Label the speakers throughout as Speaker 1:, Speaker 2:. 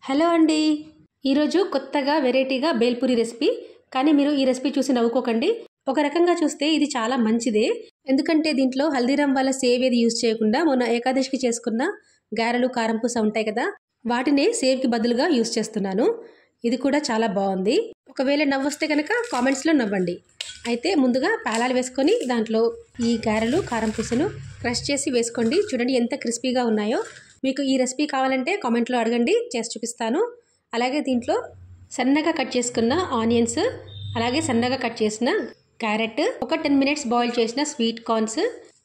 Speaker 1: Hello అండి. ఈరోజు కొత్తగా వెరైటీగా బేల్పూరి రెసిపీ. కానీ మీరు ఈ రెసిపీ చూసి నవ్వుకోకండి. ఒక రకంగా చూస్తే ఇది చాలా మంచిదే. ఎందుకంటే దీంట్లో హల్దీరామ్ వాళ్ళ సేవ్ ఏది యూజ్ చేయకుండా మొన్న ఏకాదశికి చేసుకున్న గారెలు కారంపూస ఉంటాయి కదా, వాటినే సేవ్కి బదులుగా యూజ్ చేస్తున్నాను. ఇది కూడా చాలా బాగుంది. ఒకవేళ నవ్వొస్తే కనుక కామెంట్స్లో నవ్వండి. అయితే ముందుగా పేలాలు వేసుకొని దాంట్లో ఈ గారెలు కారంపూసను క్రష్ చేసి వేసుకోండి. చూడండి ఎంత క్రిస్పీగా ఉన్నాయో. మీకు ఈ రెసిపీ కావాలంటే కామెంట్లో అడగండి, చేసి చూపిస్తాను. అలాగే దీంట్లో సన్నగా కట్ చేసుకున్న ఆనియన్స్, అలాగే సన్నగా కట్ చేసిన క్యారెట్, ఒక 10 మినిట్స్ బాయిల్ చేసిన స్వీట్ కార్న్స్.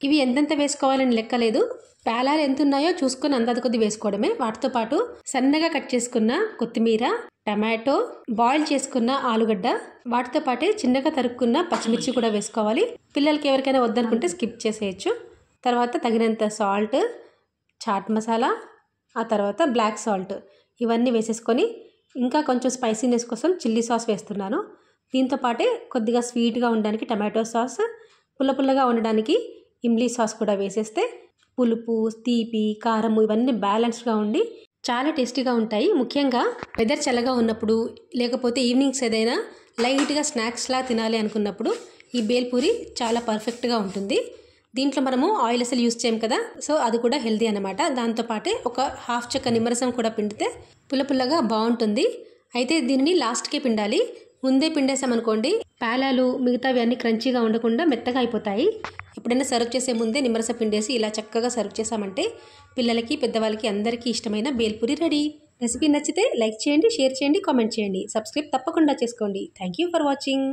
Speaker 1: ఇవి ఎంతెంత వేసుకోవాలని లెక్కలేదు. పేలాలు ఎంత ఉన్నాయో చూసుకొని అందాది కొద్ది వేసుకోవడమే. వాటితో పాటు సన్నగా కట్ చేసుకున్న కొత్తిమీర, టమాటో, బాయిల్ చేసుకున్న ఆలుగడ్డ, వాటితో పాటే చిన్నగా తరుక్కున్న పచ్చిమిర్చి కూడా వేసుకోవాలి. పిల్లలకి ఎవరికైనా వద్దనుకుంటే స్కిప్ చేసేయచ్చు. తర్వాత తగినంత సాల్ట్, చాట్ మసాలా, ఆ తర్వాత బ్లాక్ సాల్ట్, ఇవన్నీ వేసేసుకొని ఇంకా కొంచెం స్పైసీనెస్ కోసం చిల్లీ సాస్ వేస్తున్నాను. దీంతో పాటే కొద్దిగా స్వీట్గా ఉండడానికి టమాటో సాస్, పుల్లగా ఉండడానికి ఇమ్లీ సాస్ కూడా వేసేస్తే పులుపు, తీపి, కారం ఇవన్నీ బ్యాలెన్స్గా ఉండి చాలా టేస్టీగా ఉంటాయి. ముఖ్యంగా వెదర్ చల్లగా ఉన్నప్పుడు, లేకపోతే ఈవినింగ్స్ ఏదైనా లైట్గా స్నాక్స్లా తినాలి అనుకున్నప్పుడు ఈ బేల్పూరి చాలా పర్ఫెక్ట్గా ఉంటుంది. దీంట్లో మనము ఆయిల్ అసలు యూజ్ చేయం కదా, సో అది కూడా హెల్దీ అనమాట. దాంతోపాటే ఒక హాఫ్ చెక్క నిమ్మరసం కూడా పిండితే పుల్లగా బాగుంటుంది. అయితే దీనిని లాస్ట్కే పిండాలి. ముందే పిండేసామనుకోండి పేలాలు మిగతావి అన్నీ క్రంచీగా ఉండకుండా మెత్తగా అయిపోతాయి. ఎప్పుడైనా సర్వ్ చేసే ముందే నిమ్మరసం పిండేసి ఇలా చక్కగా సర్వ్ చేసామంటే పిల్లలకి, పెద్దవాళ్ళకి అందరికీ ఇష్టమైన బేల్పూరి రెడీ. రెసిపీ నచ్చితే లైక్ చేయండి, షేర్ చేయండి, కామెంట్ చేయండి. సబ్స్క్రైబ్ తప్పకుండా చేసుకోండి. Thank you for watching.